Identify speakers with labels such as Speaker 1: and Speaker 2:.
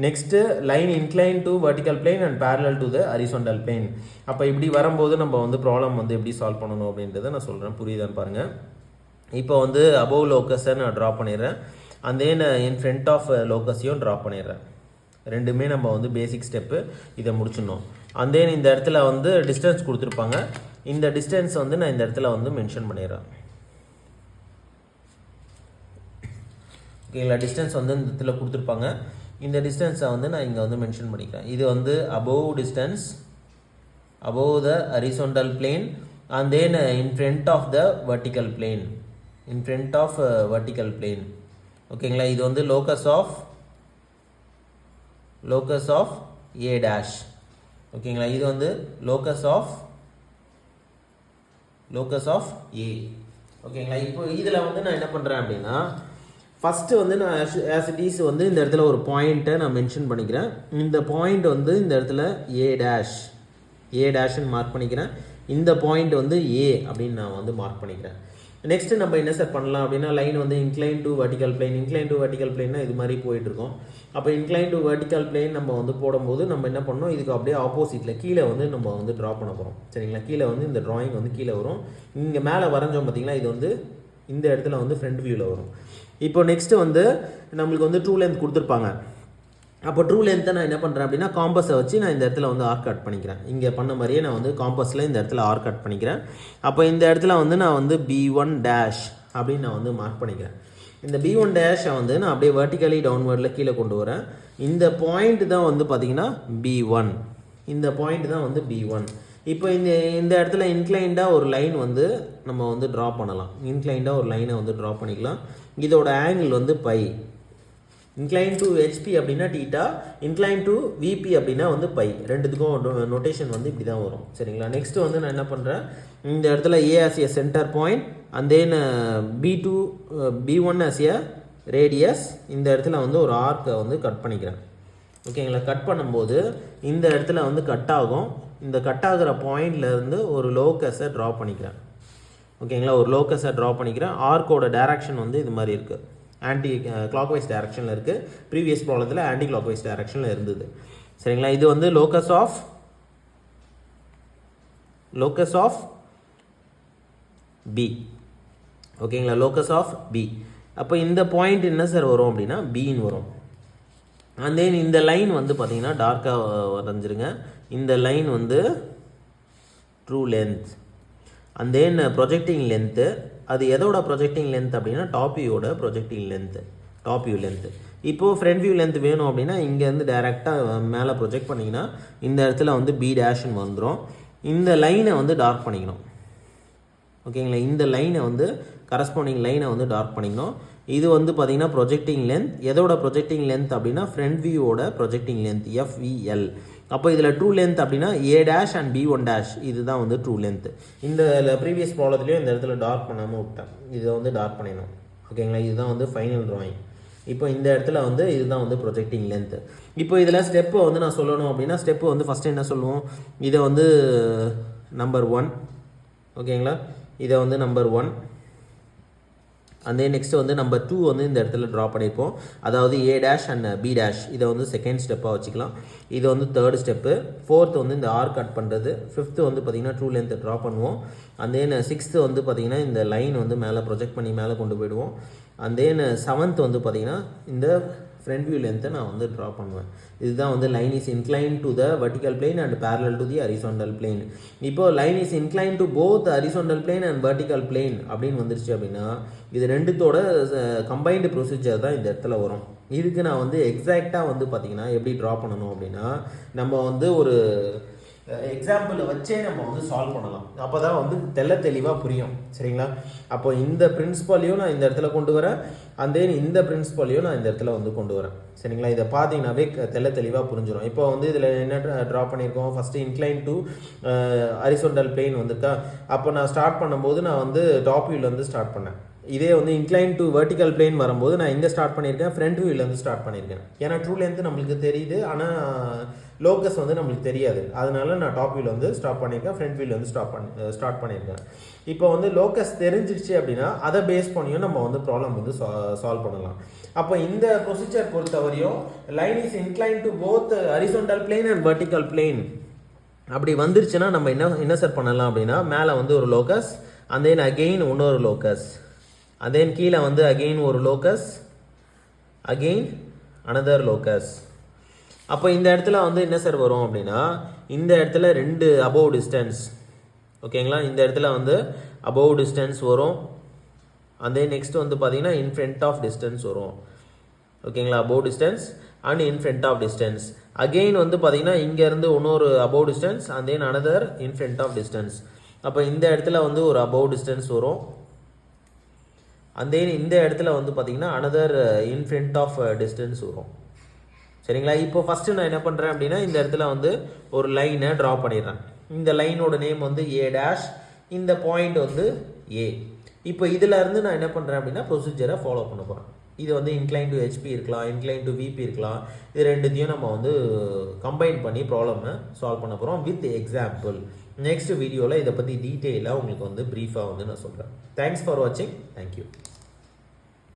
Speaker 1: Next line incline to vertical plane and parallel to the horizontal plane. அப்போ இப்படி வரும்போது நம்ம வந்து ப்ராப்ளம் வந்து எப்படி சால்வ் பண்ணணும் அப்படின்றத நான் சொல்கிறேன், புரியுதான்னு பாருங்கள். இப்போ வந்து அபோவ் லோக்கஸை நான் ட்ரா பண்ணிடுறேன், and then in front of லோக்கஸையும் ட்ரா பண்ணிடுறேன். ரெண்டுமே நம்ம வந்து பேசிக் ஸ்டெப்பு இதை முடிச்சிடணும். அண்ட் தென் இந்த இடத்துல வந்து டிஸ்டன்ஸ் கொடுத்துருப்பாங்க, இந்த டிஸ்டன்ஸ் வந்து நான் இந்த இடத்துல வந்து மென்ஷன் பண்ணிடுறேன். ஓகேங்களா, டிஸ்டன்ஸ் வந்து இந்த இடத்துல கொடுத்துருப்பாங்க, இந்த டிஸ்டன்ஸை வந்து நான் இங்கே வந்து மென்ஷன் பண்ணிக்கிறேன். இது வந்து above distance above the horizontal plane and then in front of the vertical plane, in front of vertical plane. ஓகேங்களா, இது வந்து locus of a dash. ஓகேங்களா, இது வந்து locus of a. ஓகேங்களா, இப்போ இதில் வந்து நான் என்ன பண்ணுறேன் அப்படின்னா, ஃபஸ்ட்டு வந்து நான் ஆஸ் இட் இஸ் வந்து இந்த இடத்துல ஒரு பாயிண்ட்டை நான் மென்ஷன் பண்ணிக்கிறேன். இந்த பாயிண்ட் வந்து இந்த இடத்துல ஏ டேஷ்ன்னு மார்க் பண்ணிக்கிறேன். இந்த பாயிண்ட் வந்து ஏ அப்படின்னு நான் வந்து மார்க் பண்ணிக்கிறேன். நெக்ஸ்ட்டு நம்ம என்ன சார் பண்ணலாம் அப்படின்னா, லைன் வந்து இன்க்ளைன் டு வெர்டிக்கல் பிளேன்னா இது மாதிரி போயிட்டுருக்கோம். அப்போ இன்க்ளைன் டு வெர்டிக்கல் பிளேன் நம்ம வந்து போடும்போது நம்ம என்ன பண்ணோம், இதுக்கு அப்படியே ஆப்போசிட்டில் கீழே வந்து நம்ம வந்து ட்ரா பண்ண போகிறோம். சரிங்களா, கீழே வந்து இந்த ட்ராயிங் வந்து கீழே வரும். இங்கே மேலே வரைஞ்சோம் பார்த்தீங்களா, இது வந்து இந்த இடத்துல வந்து ஃப்ரண்ட் வியூவில் வரும். இப்போ நெக்ஸ்ட்டு வந்து நம்மளுக்கு வந்து ட்ரூ லென்த் கொடுத்துருப்பாங்க. அப்போ ட்ரூ லென்த்தை நான் என்ன பண்ணுறேன் அப்படின்னா, காம்பஸை வச்சு நான் இந்த இடத்துல வந்து ஆர்க் கட் பண்ணிக்கிறேன். இங்கே பண்ண மாதிரியே நான் வந்து காம்பஸில் இந்த இடத்துல ஆர்க் கட் பண்ணிக்கிறேன். அப்போ இந்த இடத்துல வந்து நான் வந்து B1 டேஷ் அப்படின்னு நான் வந்து மார்க் பண்ணிக்கிறேன். இந்த B1 டேஷை வந்து நான் அப்படியே வெர்டிக்கலி டவுன்வர்டில் கீழே கொண்டு வரேன். இந்த பாயிண்ட் தான் வந்து பார்த்திங்கன்னா B1, இந்த பாயிண்ட் தான் வந்து B1. இப்போ இந்த இடத்துல இன்க்ளைண்டாக ஒரு லைன் வந்து நம்ம வந்து ட்ரா பண்ணலாம். இன்க்ளைண்டாக ஒரு லைனை வந்து ட்ரா பண்ணிக்கலாம். இதோட ஆங்கிள் வந்து பை. இன்க்ளைன் டு ஹெச்பி அப்படின்னா டீட்டா, இன்க்ளைன் டு விபி அப்படின்னா வந்து பை. ரெண்டுத்துக்கும் நோட்டேஷன் வந்து இப்படி தான் வரும். சரிங்களா, நெக்ஸ்ட் வந்து நான் என்ன பண்ணுறேன், இந்த இடத்துல ஏ as a centre point and then B1 as a radius. இந்த இடத்துல வந்து ஒரு ஆர்க்கை வந்து கட் பண்ணிக்கிறேன். ஓகேங்களா, கட் பண்ணும்போது இந்த இடத்துல வந்து கட் ஆகும். இந்த கட் ஆகிற பாயிண்ட்லேருந்து ஒரு லோக்கஸை ட்ரா பண்ணிக்கிறேன். ஓகேங்களா, ஒரு லோக்கஸை ட்ரா பண்ணிக்கிறேன். ஆர்க்கோட டைரக்ஷன் வந்து இது மாதிரி இருக்குது, ஆன்டி கிளாக்வைஸ் டைரக்ஷனில் இருக்குது. ப்ரீவியஸ் ப்ராப்ளத்தில் ஆன்டி கிளாக்வைஸ் டைரக்ஷனில் இருந்தது. சரிங்களா, இது வந்து லோக்கஸ் ஆஃப் பி. ஓகேங்களா, லோக்கஸ் ஆஃப் பி. அப்போ இந்த பாயிண்ட் என்ன சார் வரும் அப்படின்னா பின்னு வரும். அண்ட் தென் இந்த லைன் வந்து பார்த்தீங்கன்னா டார்க்காக வரைஞ்சிருங்க. இந்த லைன் வந்து true length and then projecting length. அது எதோட ப்ரொஜெக்டிங் லென்த் அப்படின்னா டாப் வியூவோட projecting length, top view length. இப்போது ஃப்ரண்ட் வியூ லென்த் வேணும் அப்படின்னா இங்கேருந்து டேரெக்டாக மேலே ப்ரொஜெக்ட் பண்ணிங்கன்னா இந்த இடத்துல வந்து பி டேஷ்னு வந்துடும். இந்த லைனை வந்து டார்க் பண்ணிக்கணும். ஓகேங்களா, இந்த லைனை வந்து கரஸ்பாண்டிங் லைனை வந்து டார்க் பண்ணிக்கணும். இது வந்து பார்த்தீங்கன்னா ப்ரொஜெக்டிங் லென்த். எதோட ப்ரொஜெக்டிங் லென்த் அப்படின்னா ஃப்ரண்ட் வியூவோட ப்ரொஜெக்டிங் லென்த் FVL. அப்போ இதில் ட்ரூ லென்த் அப்படின்னா A dash and B1 dash, இதுதான் வந்து ட்ரூ லென்த். இந்த ப்ரீவியஸ் ப்ராப்ளத்துலேயும் இந்த இடத்துல டார்க் பண்ணாமல் விட்டேன், இதை வந்து டார்க் பண்ணிடணும். ஓகேங்களா, இதுதான் வந்து ஃபைனல் ட்ராயிங். இப்போ இந்த இடத்துல வந்து இதுதான் வந்து ப்ரொஜெக்டிங் லென்த். இப்போ இதில் ஸ்டெப்பை வந்து நான் சொல்லணும் அப்படின்னா, ஸ்டெப்பு வந்து ஃபஸ்ட்டு என்ன சொல்லுவோம், இதை வந்து நம்பர் 1. ஓகேங்களா, இதை வந்து நம்பர் 1. அண்ட் தென் நெக்ஸ்ட் வந்து நம்பர் 2 வந்து இந்த இடத்துல ட்ரா பண்ணியிருப்போம். அதாவது A dash and B dash, இதை வந்து செகண்ட் ஸ்டெப்பாக வச்சுக்கலாம். இது வந்து தேர்ட் ஸ்டெப்பு. ஃபோர்த்து வந்து இந்த ஆர் கட் பண்ணுறது. ஃபிஃப்த்து வந்து பார்த்திங்கன்னா ட்ரூ லென்த்தை ட்ரா பண்ணுவோம். அண்ட் தென் சிக்ஸ்த்து வந்து பார்த்திங்கன்னா இந்த லைன் வந்து மேலே ப்ரொஜெக்ட் பண்ணி மேலே கொண்டு போயிடுவோம். அண்ட் தென் செவன்த் வந்து பார்த்திங்கன்னா இந்த ஃப்ரண்ட் வியூ லென்த்தை நான் வந்து ட்ரா பண்ணுவேன். இதுதான் வந்து line is incline to the vertical plane and parallel to the horizontal plane. இப்போ line is incline to both horizontal plane and vertical plane அப்படின்னு வந்துருச்சு அப்படின்னா இது ரெண்டுத்தோட கம்பைன்டு ப்ரொசீஜர் தான் இந்த இடத்துல வரும். இதுக்கு நான் வந்து எக்ஸாக்டாக வந்து பார்த்திங்கன்னா எப்படி ட்ரா பண்ணணும் அப்படின்னா, நம்ம வந்து ஒரு எக்ஸாம்பிளை வச்சே நம்ம வந்து சால்வ் பண்ணலாம். அப்போ தான் வந்து தெளிவாக புரியும். சரிங்களா, அப்போ இந்த பிரின்சிபலையும் நான் இந்த இடத்துல கொண்டு வரேன், அண்ட் தென் இந்த பிரின்சிபலையும் நான் இந்த இடத்துல வந்து கொண்டு வரேன். சரிங்களா, இதை பார்த்தீங்கன்னாவே தெளிவாக புரிஞ்சிடும். இப்போ வந்து இதில் என்ன ட்ரா பண்ணியிருக்கோம், first incline to horizontal plane வந்துருக்கா. அப்போ நான் ஸ்டார்ட் பண்ணும்போது நான் வந்து டாப் வியூலேருந்து ஸ்டார்ட் பண்ணேன். இதே வந்து இன்க்ளைன் டு வெர்டிக்கல் பிளேன் வரும்போது நான் எங்கே ஸ்டார்ட் பண்ணியிருக்கேன், ஃப்ரண்ட் வியூலேருந்து ஸ்டார்ட் பண்ணியிருக்கேன். ஏன்னா ட்ரூ லென்த் நம்மளுக்கு தெரியுது, ஆனால் லோக்கஸ் வந்து நம்மளுக்கு தெரியாது. அதனால நான் டாப் வியூவில் வந்து ஸ்டாப் பண்ணியிருக்கேன், ஃப்ரண்ட் வியூவில் வந்து ஸ்டார்ட் பண்ணியிருக்கேன். இப்போ வந்து லோக்கஸ் தெரிஞ்சிருச்சு அப்படின்னா அதை பேஸ் பண்ணியும் நம்ம வந்து ப்ராப்ளம் வந்து சால்வ் பண்ணலாம். அப்போ இந்த ப்ரொசீஜர் பொறுத்தவரையும் line is incline to both horizontal plane and vertical plane அப்படி வந்துருச்சுன்னா நம்ம என்ன சார் பண்ணலாம் அப்படின்னா, மேலே வந்து ஒரு லோக்கஸ், அண்ட் தென் அகெயின் இன்னொரு லோக்கஸ், அண்ட் தென் கீழே வந்து அகெயின் ஒரு லோக்கஸ், அகெயின் அனதர் லோக்கஸ். அப்போ இந்த இடத்துல வந்து என்ன சார் வரும் அப்படின்னா, இந்த இடத்துல 2 அபோவ் டிஸ்டன்ஸ், ஓகேங்களா, இந்த இடத்துல வந்து அபோவ் டிஸ்டன்ஸ் வரும். அண்ட் தென் நெக்ஸ்ட் வந்து பார்த்தீங்கன்னா இன் ஃப்ரண்ட் ஆஃப் டிஸ்டன்ஸ் வரும், ஓகேங்களா, above distance and in front of distance. Again வந்து பார்த்தீங்கன்னா இங்கேருந்து இன்னொரு above distance and then another in front of distance. அப்போ இந்த இடத்துல வந்து ஒரு அபோவ் டிஸ்டன்ஸ் வரும், அண்ட் தென் இந்த இடத்துல வந்து பார்த்தீங்கன்னா another in front of distance வரும். சரிங்களா. இப்போ ஃபஸ்ட்டு நான் என்ன பண்ணுறேன் அப்படின்னா, இந்த இடத்துல வந்து ஒரு லைனை ட்ரா பண்ணிடுறேன். இந்த லைனோட நேம் வந்து ஏ டேஷ், இந்த பாயிண்ட் வந்து ஏ. இப்போ இதில் இருந்து நான் என்ன பண்ணுறேன் அப்படின்னா ப்ரொசீஜரை ஃபாலோ பண்ண போகிறேன். இது வந்து இன்க்ளைன் டு ஹெச்பி இருக்கலாம், இன்க்ளைன் டு விபி இருக்கலாம். இது ரெண்டுத்தையும் நம்ம வந்து கம்பைன் பண்ணி ப்ராப்ளமை சால்வ் பண்ண போகிறோம் வித் எக்ஸாம்பிள். நெக்ஸ்ட் வீடியோவில் இதை பற்றி டீட்டெயிலாக உங்களுக்கு வந்து ப்ரீஃபாக வந்து நான் சொல்கிறேன். தேங்க்ஸ் ஃபார் வாட்சிங். தேங்க்யூ.